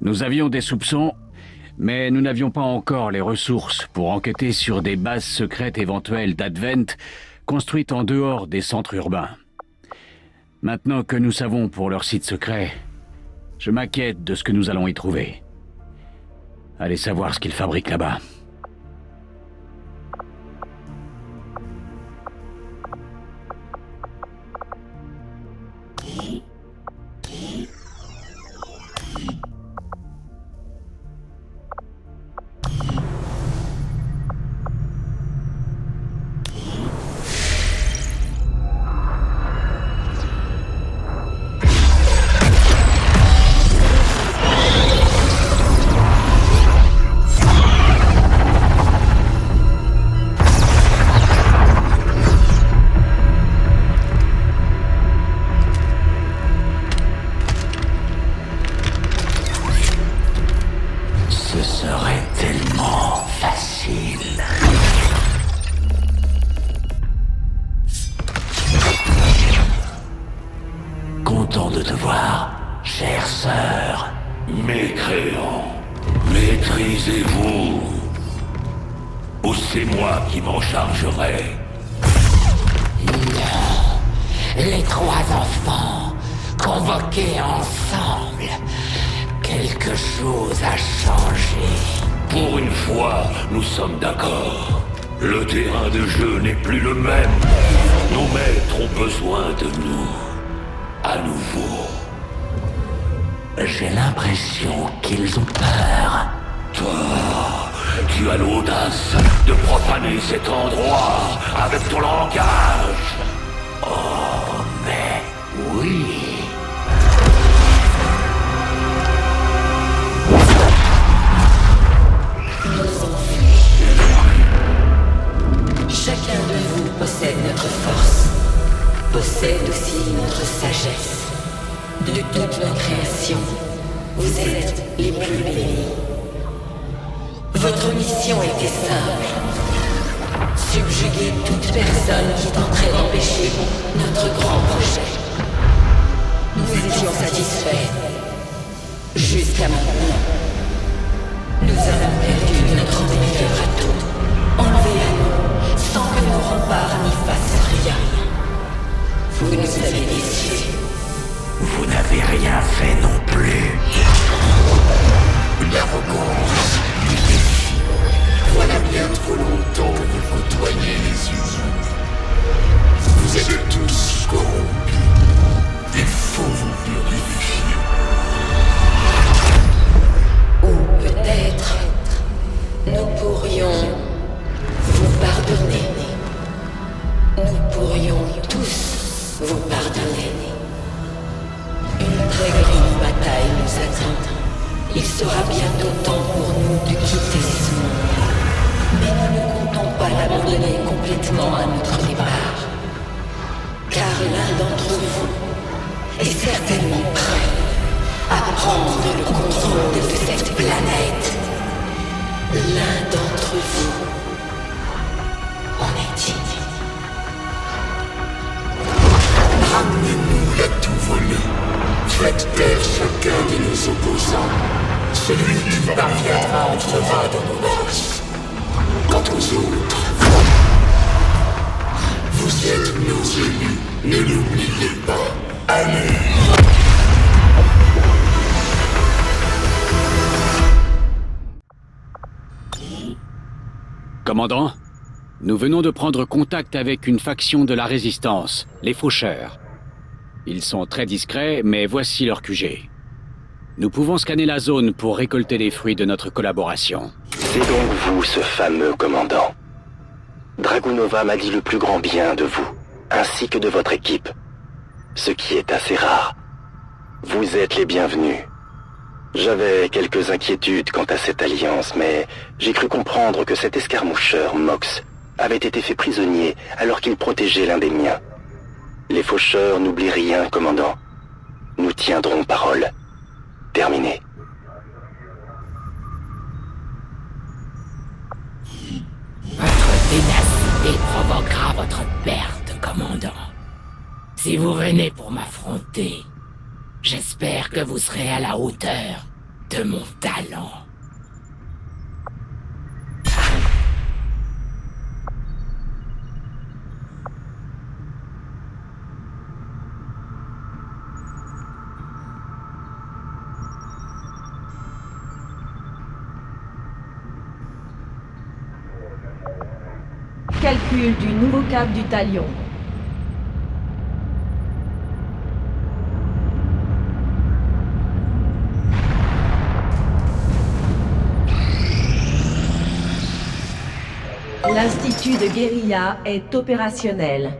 Nous avions des soupçons, mais nous n'avions pas encore les ressources pour enquêter sur des bases secrètes éventuelles d'Advent construites en dehors des centres urbains. Maintenant que nous savons pour leur site secret, je m'inquiète de ce que nous allons y trouver. Allez savoir ce qu'ils fabriquent là-bas. Content de te voir, chère sœur. Mécréants, maîtrisez-vous, ou c'est moi qui m'en chargerai. Les trois enfants, convoqués ensemble, quelque chose a changé. Pour une fois, nous sommes d'accord. Le terrain de jeu n'est plus le même. Nos maîtres ont besoin de nous. À nouveau. J'ai l'impression qu'ils ont peur. Toi, tu as l'audace de profaner cet endroit avec ton langage. Oh, mais oui. Chacun de vous possède notre force, possède aussi notre sagesse. De toute nos créations, vous êtes les plus bénis. Votre mission était simple. Subjuguer toute personne qui tenterait d'empêcher notre grand projet. Nous étions satisfaits. Jusqu'à maintenant. Nous avons perdu notre meilleur atout. Enlevé à nous, sans que nos remparts n'y fassent rien. Vous nous avez déçus. Vous n'avez rien fait non plus. L'arrogance, les défis. Voilà bien trop longtemps que vous côtoyez les humains. Vous êtes tous corrompus. Il faut vous purifier. Ou peut-être, nous pourrions vous pardonner. Nous pourrions tous vous pardonner. Une très grande bataille nous attend. Il sera bientôt temps pour nous de quitter ce monde. Mais nous ne comptons pas l'abandonner complètement à notre départ. Car l'un d'entre vous est certainement prêt à prendre le contrôle de cette planète. L'un d'entre vous en est digne. Ramenez-nous la tout volée. Faites taire chacun de nos opposants. Celui qui parviendra entrera dans nos grâces. Quant aux autres, vous êtes nos élus. Ne l'oubliez pas. Allez. Commandant, nous venons de prendre contact avec une faction de la Résistance, les Faucheurs. Ils sont très discrets, mais voici leur QG. Nous pouvons scanner la zone pour récolter les fruits de notre collaboration. C'est donc vous, ce fameux commandant. Dragunova m'a dit le plus grand bien de vous, ainsi que de votre équipe. Ce qui est assez rare. Vous êtes les bienvenus. J'avais quelques inquiétudes quant à cette alliance, mais j'ai cru comprendre que cet escarmoucheur, Mox, avait été fait prisonnier alors qu'il protégeait l'un des miens. Les faucheurs n'oublient rien, commandant. Nous tiendrons parole. Terminé. Votre ténacité provoquera votre perte, commandant. Si vous venez pour m'affronter, j'espère que vous serez à la hauteur de mon talent. Calcul du nouveau cap du talion. L'Institut de guérilla est opérationnel.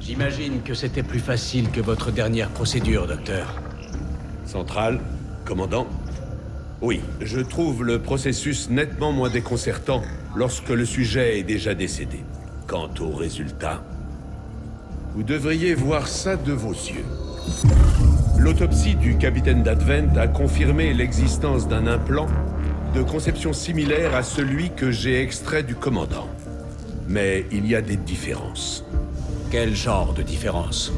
J'imagine que c'était plus facile que votre dernière procédure, docteur. Centrale, commandant. Oui, je trouve le processus nettement moins déconcertant lorsque le sujet est déjà décédé. Quant au résultat, vous devriez voir ça de vos yeux. L'autopsie du capitaine d'Advent a confirmé l'existence d'un implant de conception similaire à celui que j'ai extrait du commandant. Mais il y a des différences. Quel genre de différence?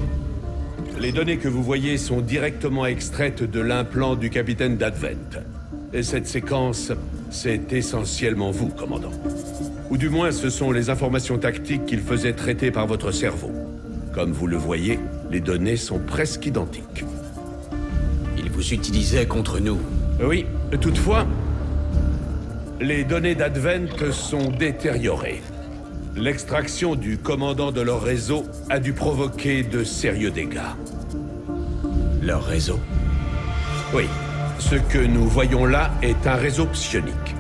Les données que vous voyez sont directement extraites de l'implant du capitaine d'Advent. Et cette séquence, c'est essentiellement vous, commandant. Ou du moins, ce sont les informations tactiques qu'il faisait traiter par votre cerveau. Comme vous le voyez, les données sont presque identiques. Il vous utilisait contre nous. Oui, toutefois, les données d'Advent sont détériorées. L'extraction du commandant de leur réseau a dû provoquer de sérieux dégâts. Leur réseau? Oui. Ce que nous voyons là est un réseau psionique.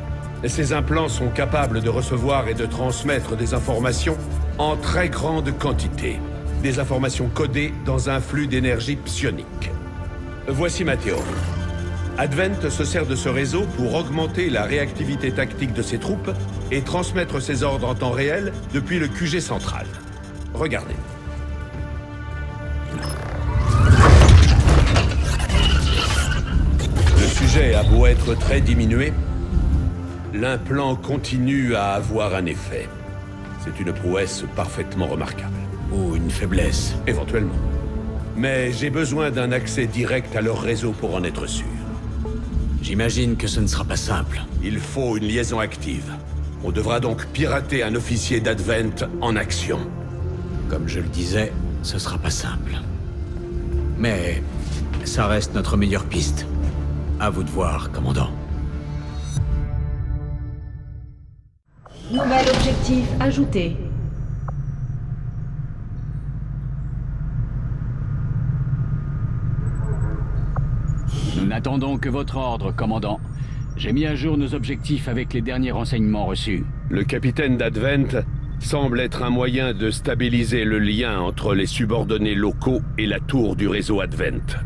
Ces implants sont capables de recevoir et de transmettre des informations en très grande quantité. Des informations codées dans un flux d'énergie psionique. Voici ma théorie. Advent se sert de ce réseau pour augmenter la réactivité tactique de ses troupes et transmettre ses ordres en temps réel depuis le QG central. Regardez. Le sujet a beau être très diminué, l'implant continue à avoir un effet. C'est une prouesse parfaitement remarquable. Ou une faiblesse? Éventuellement. Mais j'ai besoin d'un accès direct à leur réseau pour en être sûr. J'imagine que ce ne sera pas simple. Il faut une liaison active. On devra donc pirater un officier d'Advent en action. Comme je le disais, ce sera pas simple. Mais ça reste notre meilleure piste. À vous de voir, commandant. Nouvel objectif ajouté. Nous n'attendons que votre ordre, commandant. J'ai mis à jour nos objectifs avec les derniers renseignements reçus. Le capitaine d'Advent semble être un moyen de stabiliser le lien entre les subordonnés locaux et la tour du réseau Advent.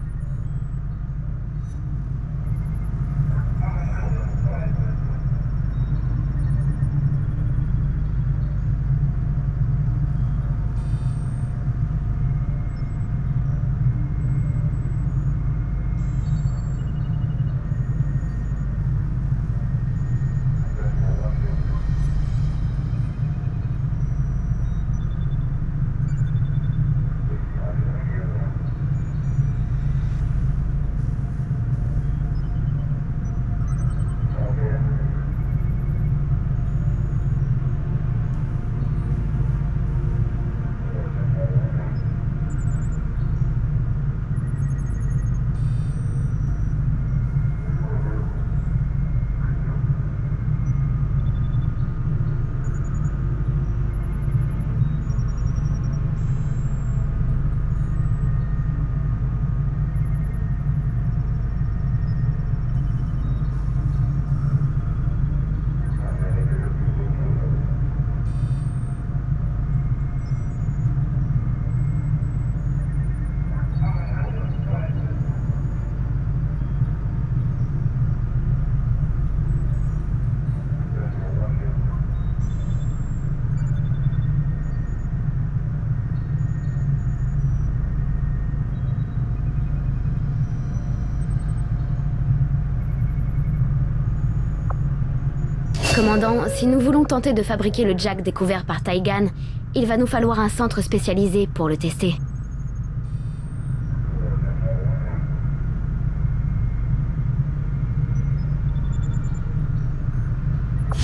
Commandant, si nous voulons tenter de fabriquer le Jack découvert par Taigan, il va nous falloir un centre spécialisé pour le tester.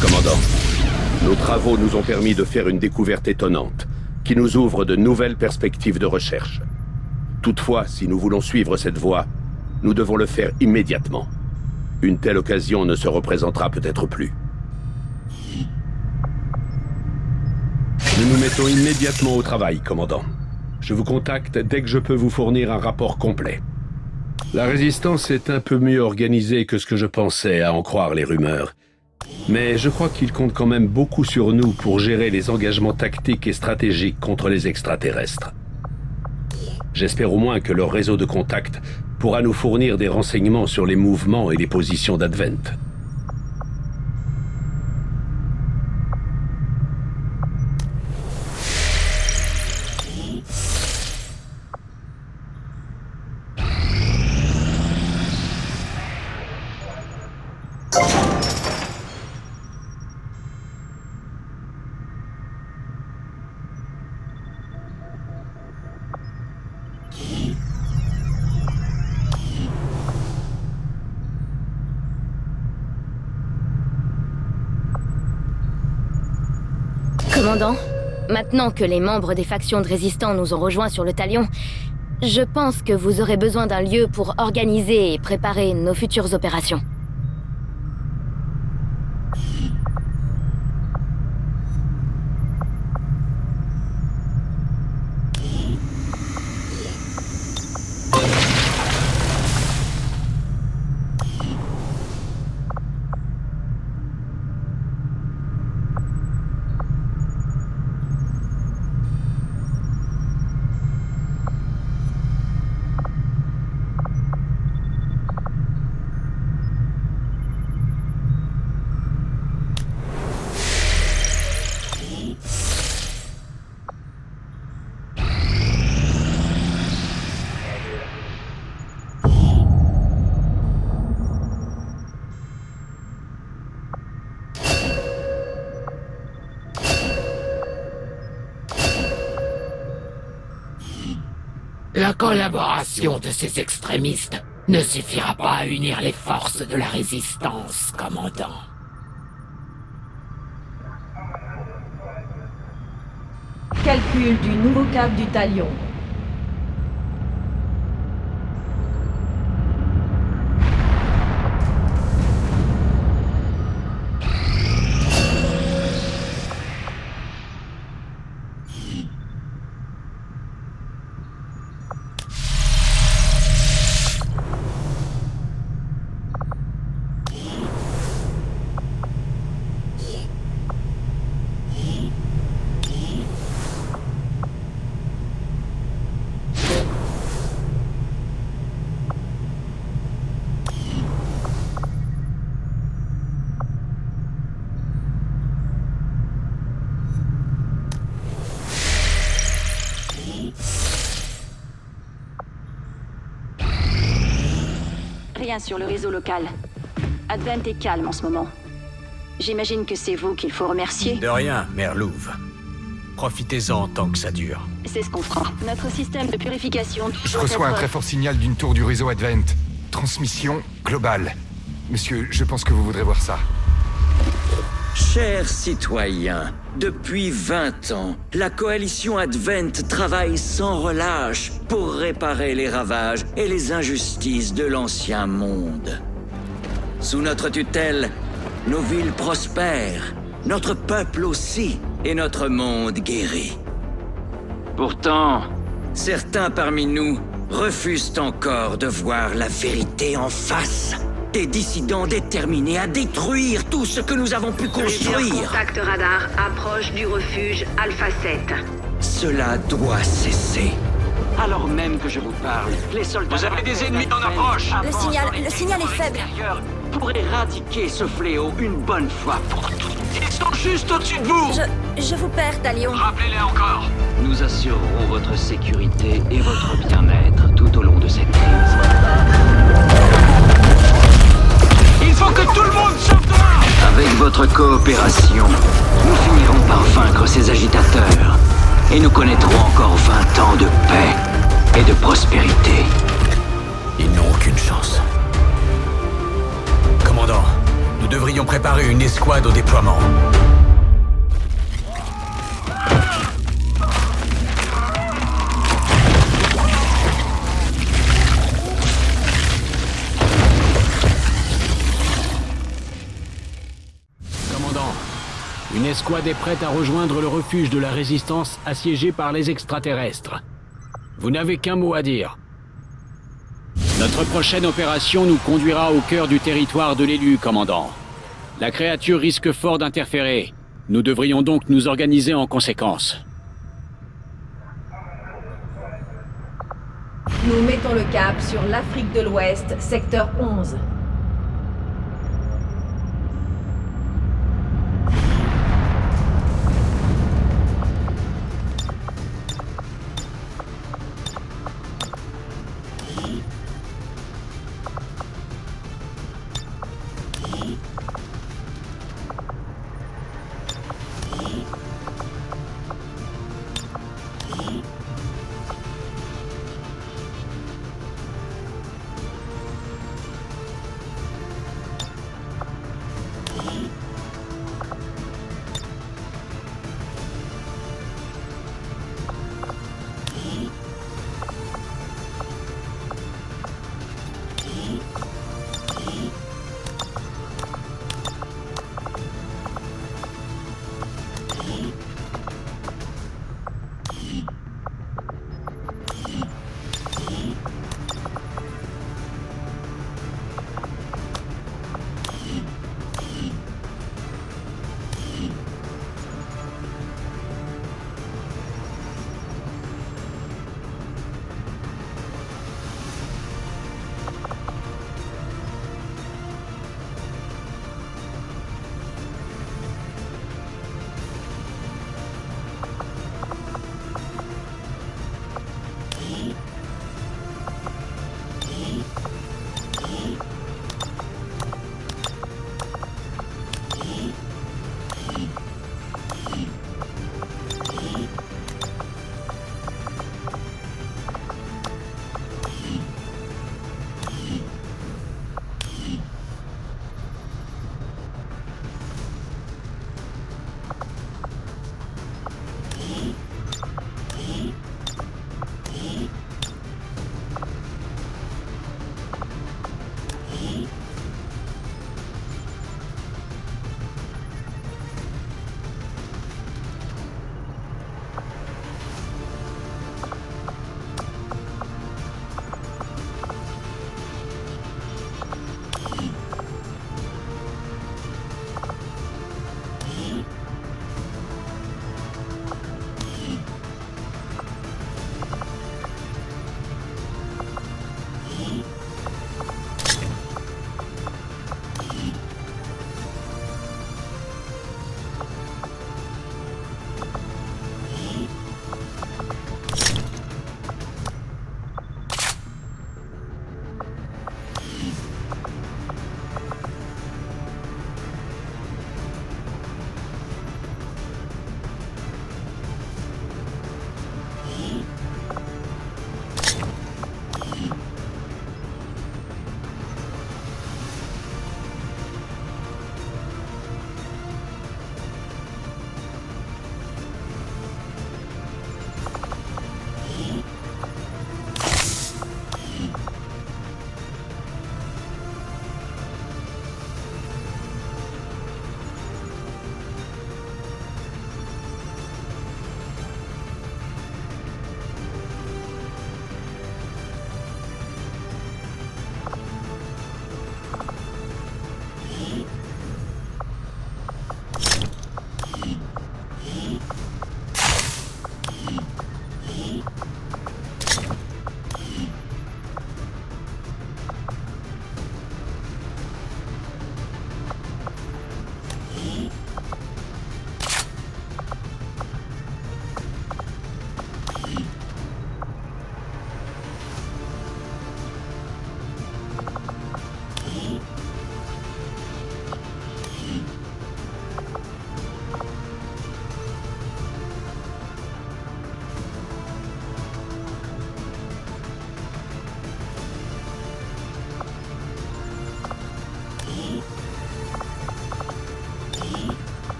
Commandant, nos travaux nous ont permis de faire une découverte étonnante, qui nous ouvre de nouvelles perspectives de recherche. Toutefois, si nous voulons suivre cette voie, nous devons le faire immédiatement. Une telle occasion ne se représentera peut-être plus. Nous nous mettons immédiatement au travail, commandant. Je vous contacte dès que je peux vous fournir un rapport complet. La résistance est un peu mieux organisée que ce que je pensais, à en croire les rumeurs. Mais je crois qu'ils comptent quand même beaucoup sur nous pour gérer les engagements tactiques et stratégiques contre les extraterrestres. J'espère au moins que leur réseau de contacts pourra nous fournir des renseignements sur les mouvements et les positions d'Advent. Commandant, maintenant que les membres des factions de résistants nous ont rejoints sur le Talion, je pense que vous aurez besoin d'un lieu pour organiser et préparer nos futures opérations. La collaboration de ces extrémistes ne suffira pas à unir les forces de la résistance, commandant. Calcul du nouveau cap du Talion. Rien sur le réseau local. Advent est calme en ce moment. J'imagine que c'est vous qu'il faut remercier. De rien, Mère Louve. Profitez-en tant que ça dure. C'est ce qu'on fera. Notre système de purification... Je reçois un très fort signal d'une tour du réseau Advent. Transmission globale. Monsieur, je pense que vous voudrez voir ça. Chers citoyens, depuis 20 ans, la coalition Advent travaille sans relâche pour réparer les ravages et les injustices de l'ancien monde. Sous notre tutelle, nos villes prospèrent, notre peuple aussi, et notre monde guérit. Pourtant, certains parmi nous refusent encore de voir la vérité en face. Des dissidents déterminés à détruire tout ce que nous avons pu construire. Contact radar approche du refuge Alpha 7. Cela doit cesser. Alors même que je vous parle, les soldats... Vous avez des ennemis en approche. Le signal est faible. ...pour éradiquer ce fléau une bonne fois pour toutes. Ils sont juste au-dessus de vous. Je vous perds, Talion. Rappelez-les encore. Nous assurerons votre sécurité et votre bien-être tout au long de cette crise. Il faut que tout le monde sorte de là. Avec votre coopération, nous finirons par vaincre ces agitateurs. Et nous connaîtrons encore 20 ans de paix et de prospérité. Ils n'ont aucune chance. Commandant, nous devrions préparer une escouade au déploiement. Une escouade est prête à rejoindre le refuge de la Résistance assiégé par les extraterrestres. Vous n'avez qu'un mot à dire. Notre prochaine opération nous conduira au cœur du territoire de l'élu, commandant. La créature risque fort d'interférer. Nous devrions donc nous organiser en conséquence. Nous mettons le cap sur l'Afrique de l'Ouest, secteur 11.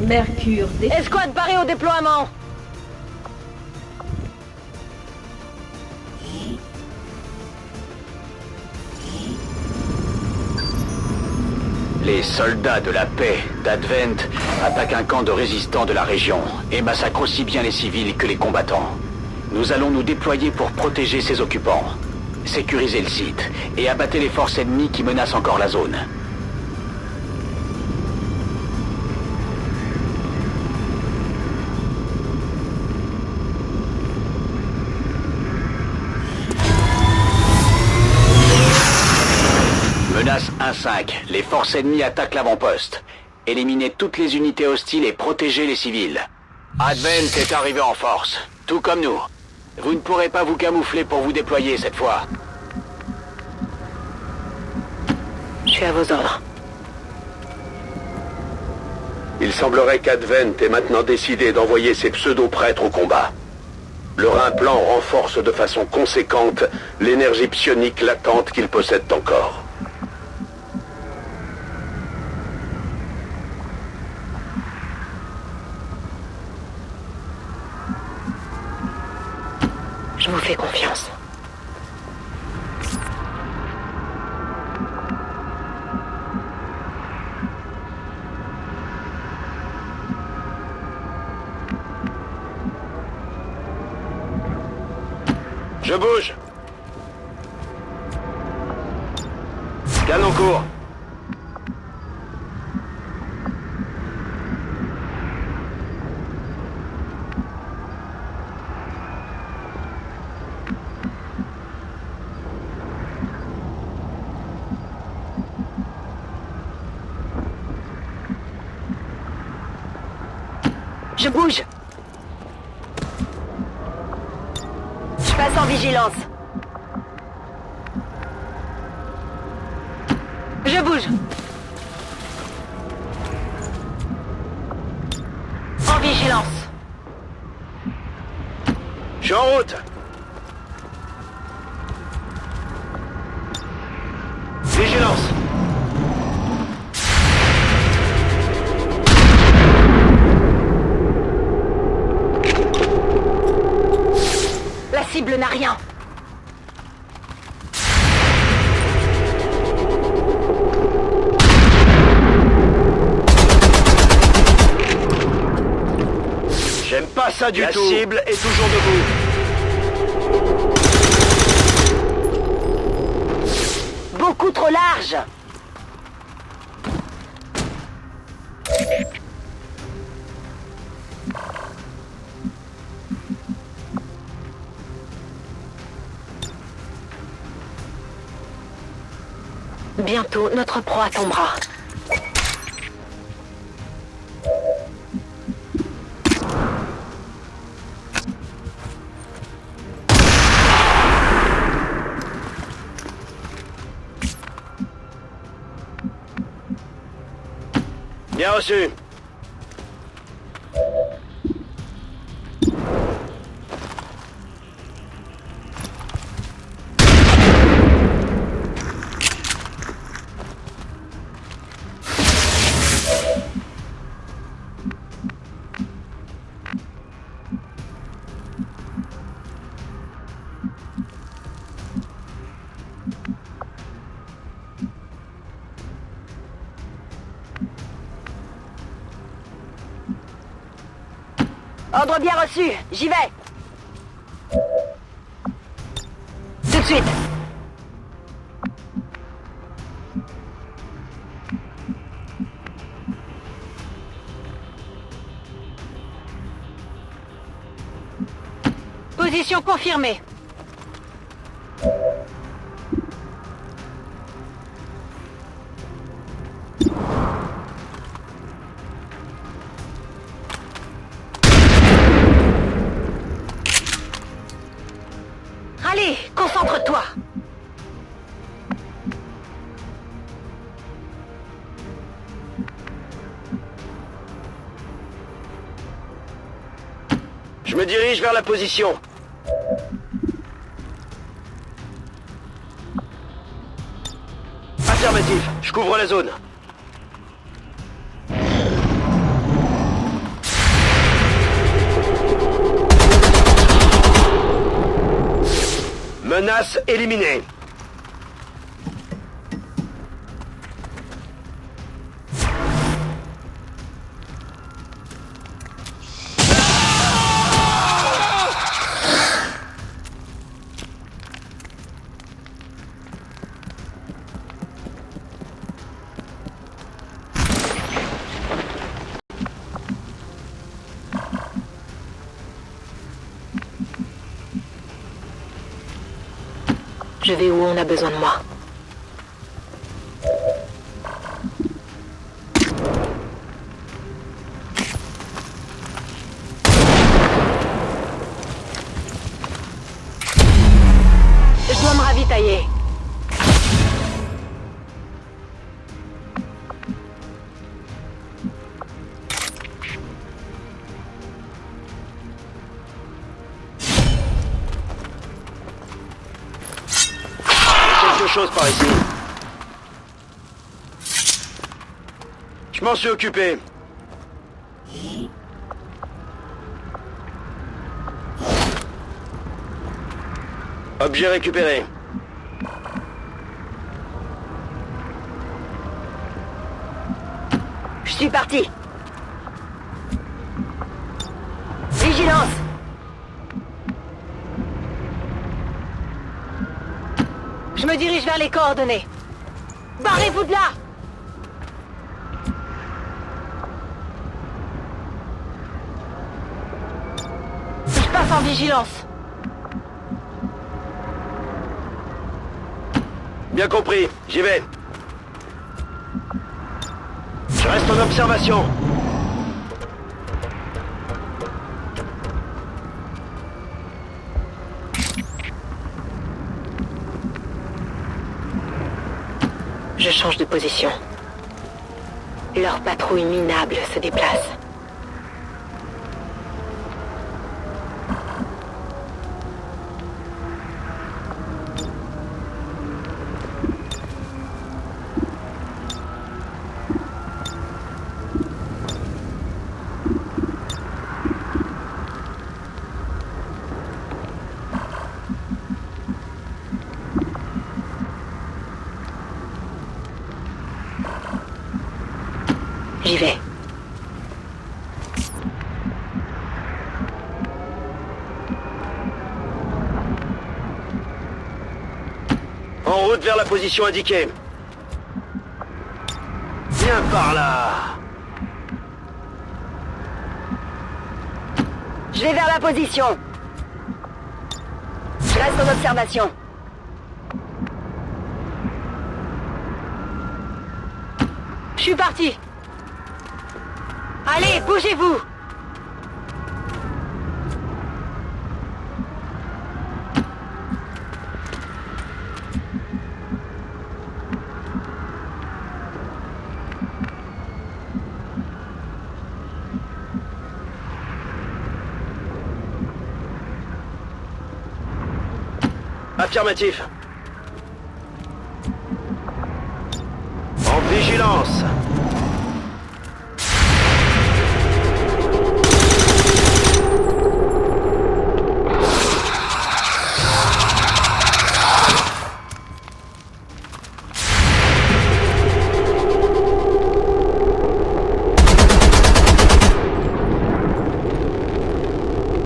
Mercure Escouade barrée au déploiement. Les soldats de la paix d'Advent attaquent un camp de résistants de la région et massacrent aussi bien les civils que les combattants. Nous allons nous déployer pour protéger ces occupants. Sécurisez le site et abattez les forces ennemies qui menacent encore la zone. Menace 1-5. Les forces ennemies attaquent l'avant-poste. Éliminez toutes les unités hostiles et protégez les civils. Advent est arrivé en force, tout comme nous. Vous ne pourrez pas vous camoufler pour vous déployer cette fois. Je suis à vos ordres. Il semblerait qu'Advent ait maintenant décidé d'envoyer ses pseudo-prêtres au combat. Leur implant renforce de façon conséquente l'énergie psionique latente qu'ils possèdent encore. Je vous fais confiance. Je bouge. Scan en cours. Je bouge. Je passe en vigilance. Je bouge. En vigilance. Je suis en route. Vigilance. La cible n'a rien. J'aime pas ça du tout. La cible est toujours debout. Beaucoup trop large. Bientôt, notre proie tombera. Bien reçu. Ordre bien reçu. J'y vais. Tout de suite. Position confirmée. Allez, concentre-toi. Je me dirige vers la position. Affirmatif, je couvre la zone. Menace éliminée. Je vais où on a besoin de moi. Je dois me ravitailler. Quelque chose par ici. Je m'en suis occupé. Objet récupéré. Je suis parti. Vigilance. Je me dirige vers les coordonnées. Barrez-vous de là! Je passe en vigilance. Bien compris, j'y vais. Je reste en observation. Je change de position. Leur patrouille minable se déplace. J'y vais. En route vers la position indiquée. Viens par là. Je vais vers la position. Je reste en observation. Je suis parti. Allez, bougez-vous! Affirmatif. En vigilance.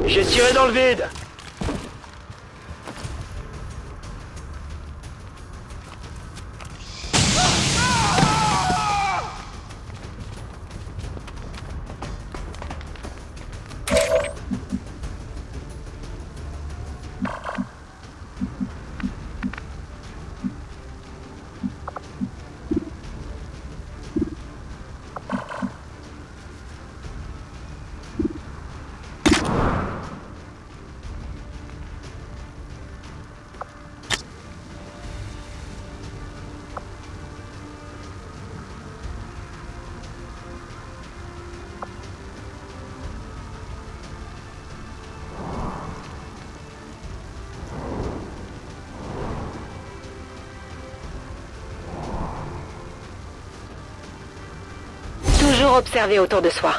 J'ai tiré dans le vide. Toujours observer autour de soi.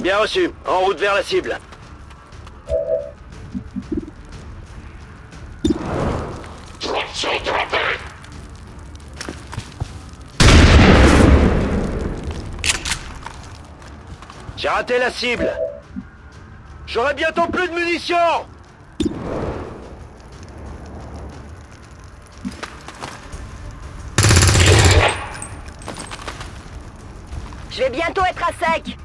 Bien reçu. En route vers la cible. J'ai raté la cible. J'aurai bientôt plus de munitions. Je vais bientôt être à sec.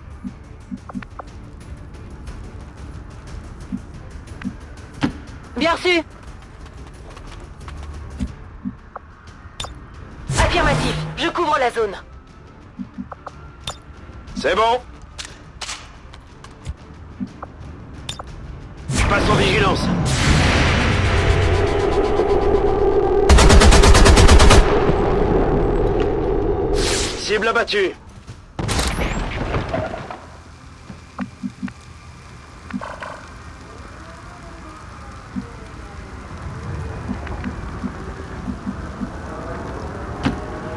Bien reçu. Affirmatif, je couvre la zone. C'est bon. Je passe en vigilance. Cible abattue.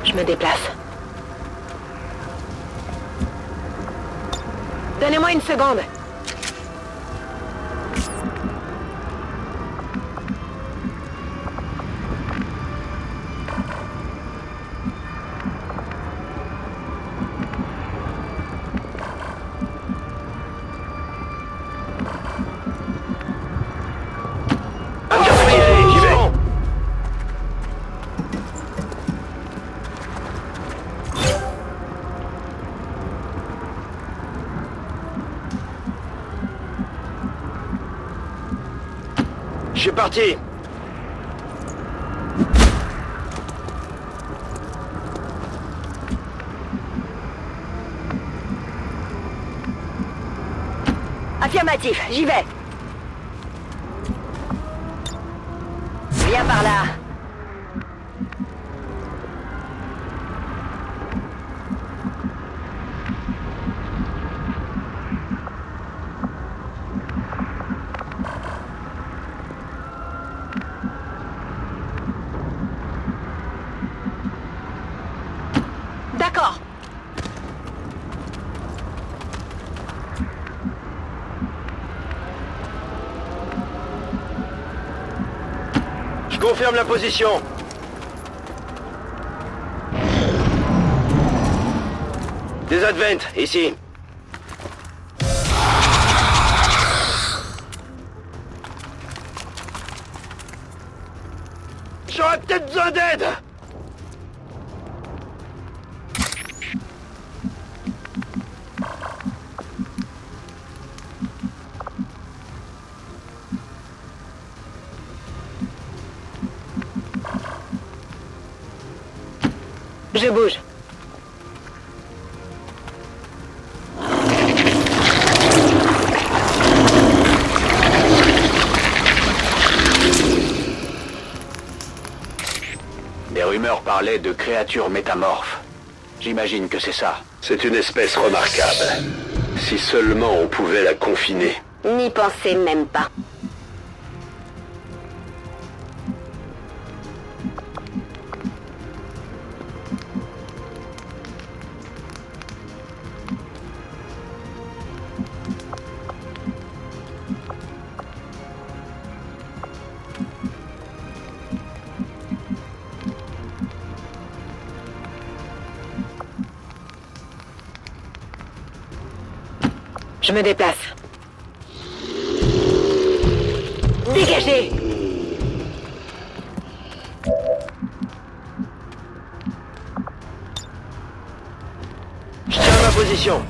Je me déplace. Donnez-moi une seconde. J'y vais. Je suis parti. Affirmatif, j'y vais. Viens par là. D'accord. Je confirme la position. Des Advent, ici. J'aurais peut-être besoin d'aide. Je bouge. Des rumeurs parlaient de créatures métamorphes. J'imagine que c'est ça. C'est une espèce remarquable. Si seulement on pouvait la confiner. N'y pensez même pas. Je me déplace. Dégagez! Je tiens ma position.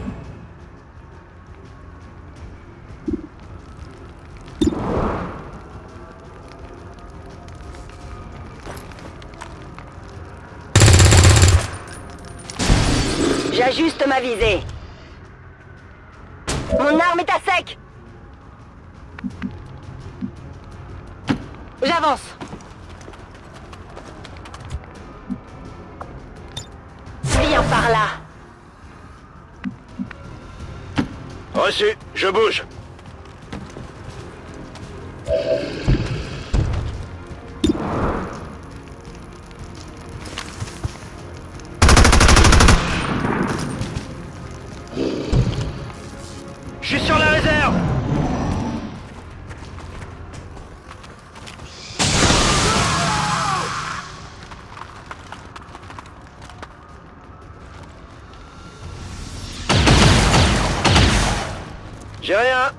J'ajuste ma visée. Mon arme est à sec. J'avance. Viens par là. Reçu, je bouge. J'ai rien.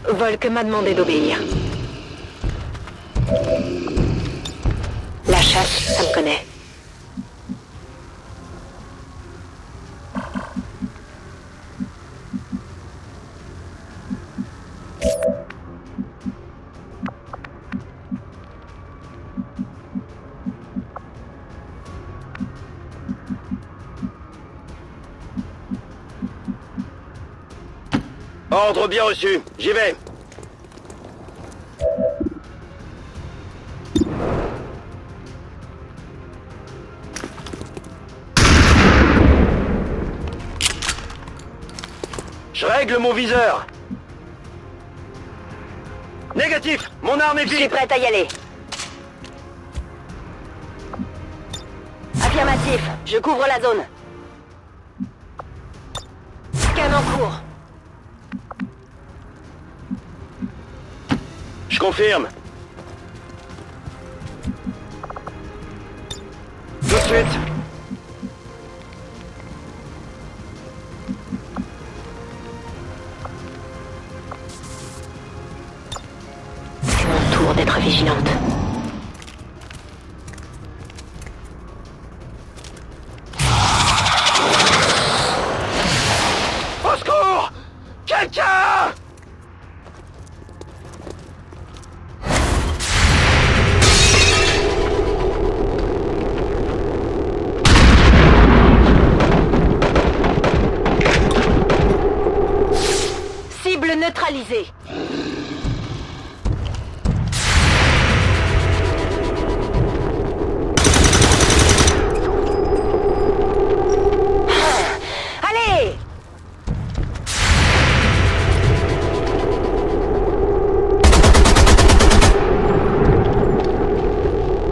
Volk m'a demandé d'obéir. La chasse, ça me connaît. Ordre bien reçu. J'y vais. Je règle mon viseur. Négatif. Mon arme est vide. Je suis prête à y aller. Affirmatif. Je couvre la zone. Scan en cours. Je confirme. Tout de suite. C'est mon tour d'être vigilante. Au secours! Quelqu'un! Cible neutralisée. Allez!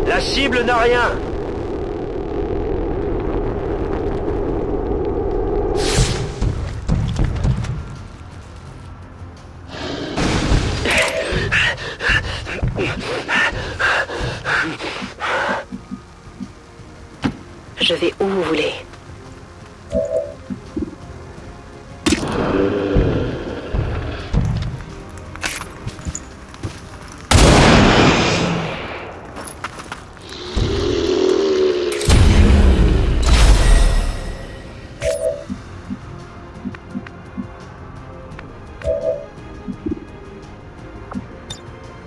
La cible n'a rien. Je vais où vous voulez.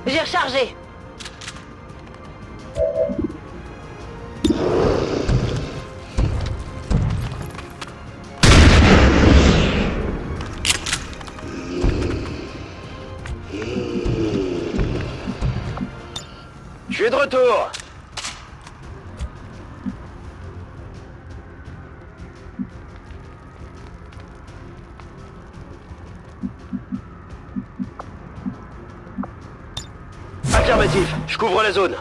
J'ai rechargé. Je suis de retour. Affirmatif, je couvre la zone.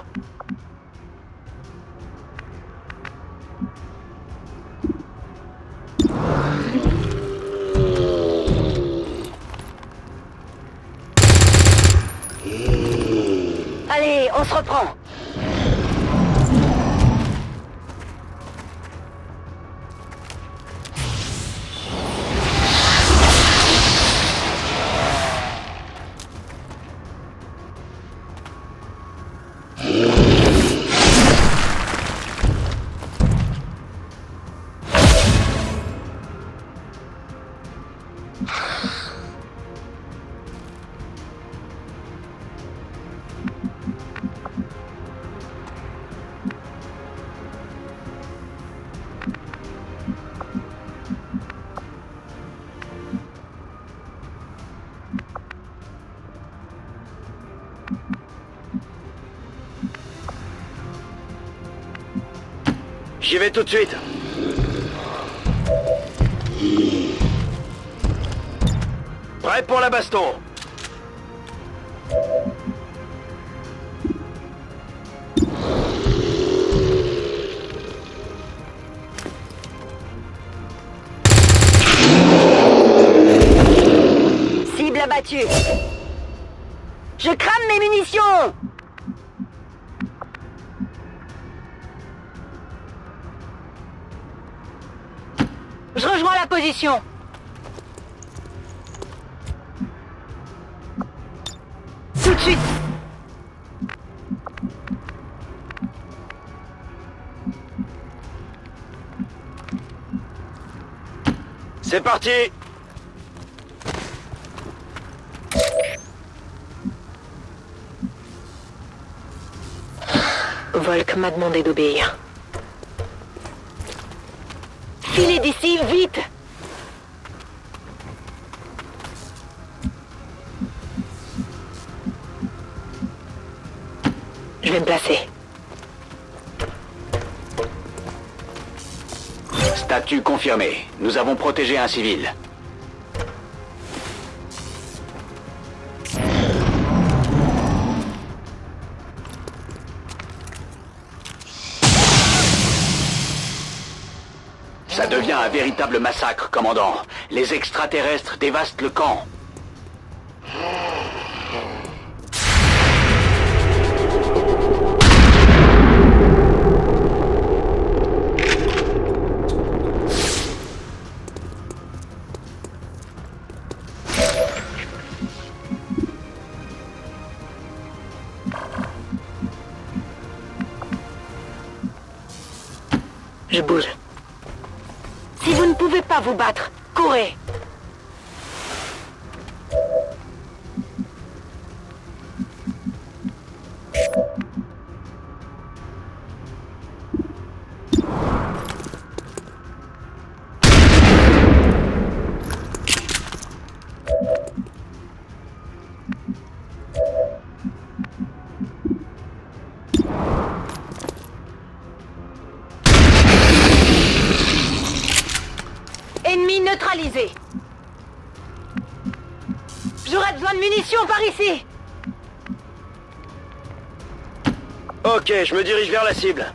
Allez, on se reprend. J'y vais tout de suite. Prêt pour la baston. Cible abattue. Je crame mes munitions. Je rejoins la position. Tout de suite. C'est parti. Volk m'a demandé d'obéir. Filez d'ici, vite! Je vais me placer. Statut confirmé. Nous avons protégé un civil. Ça devient un véritable massacre, commandant. Les extraterrestres dévastent le camp. Je bouge. Si vous ne pouvez pas vous battre, courez! Ennemi neutralisé. J'aurai besoin de munitions par ici. Ok, je me dirige vers la cible.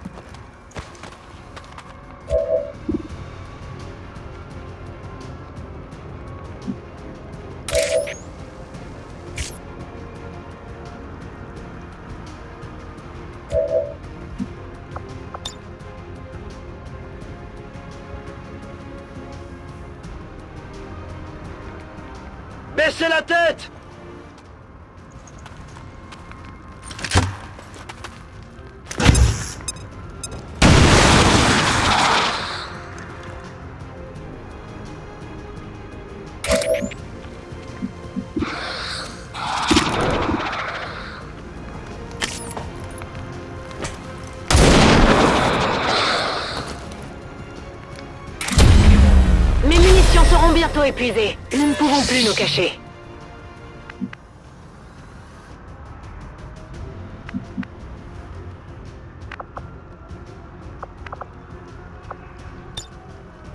Baissez la tête! Mes munitions seront bientôt épuisées. Nous ne pouvons plus nous cacher.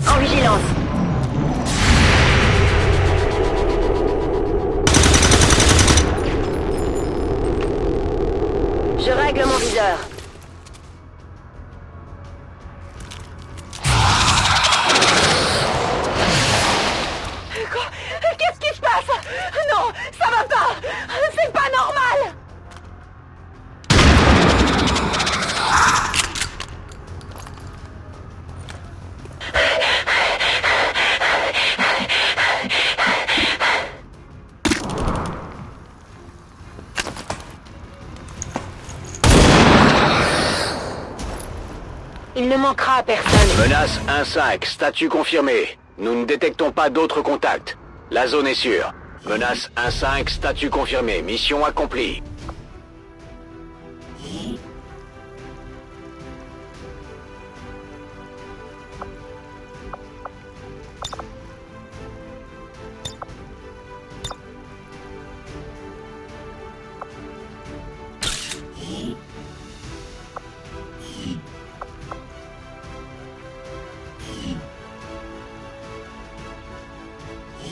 En vigilance. Je règle mon viseur. Qu'est-ce qui se passe? Non, ça va pas! C'est pas normal! Il ne manquera à personne. Menace 1-5, statut confirmé. Nous ne détectons pas d'autres contacts. La zone est sûre. Menace 1-5, statut confirmé. Mission accomplie.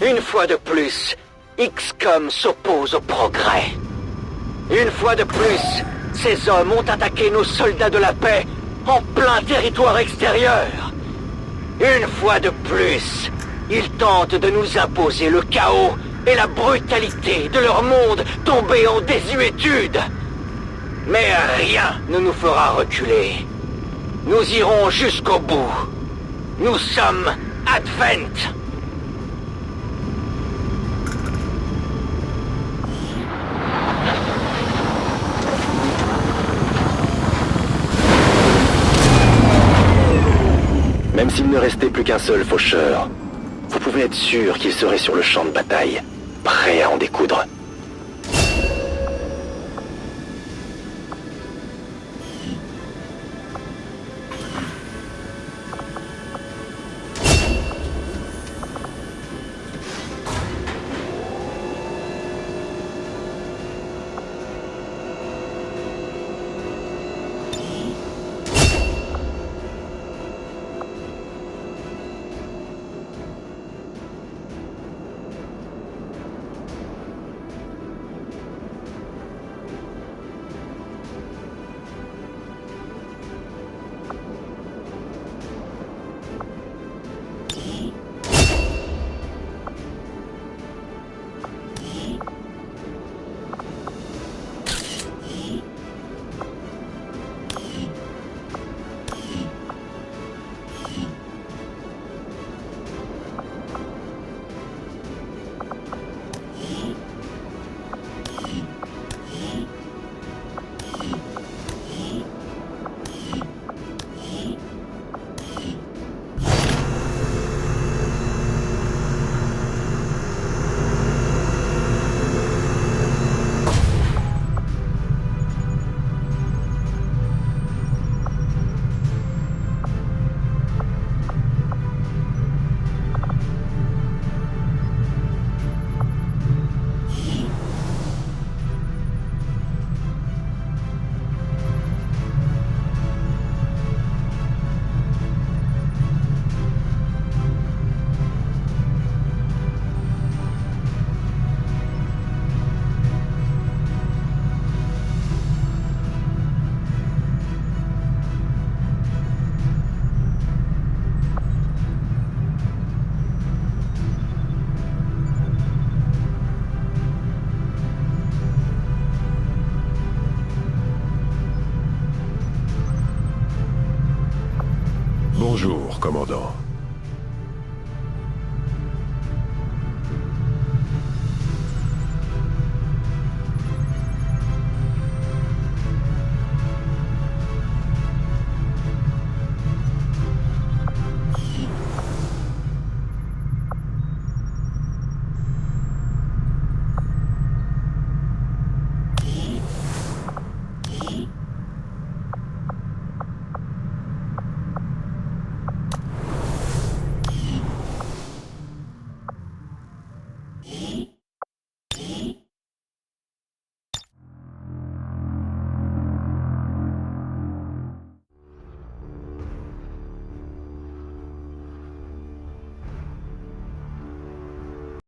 Une fois de plus, XCOM s'oppose au progrès. Une fois de plus, ces hommes ont attaqué nos soldats de la paix en plein territoire extérieur. Une fois de plus, ils tentent de nous imposer le chaos et la brutalité de leur monde tombé en désuétude. Mais rien ne nous fera reculer. Nous irons jusqu'au bout. Nous sommes Advent. Même s'il ne restait plus qu'un seul faucheur, vous pouvez être sûr qu'il serait sur le champ de bataille, prêt à en découdre. Bonjour, commandant.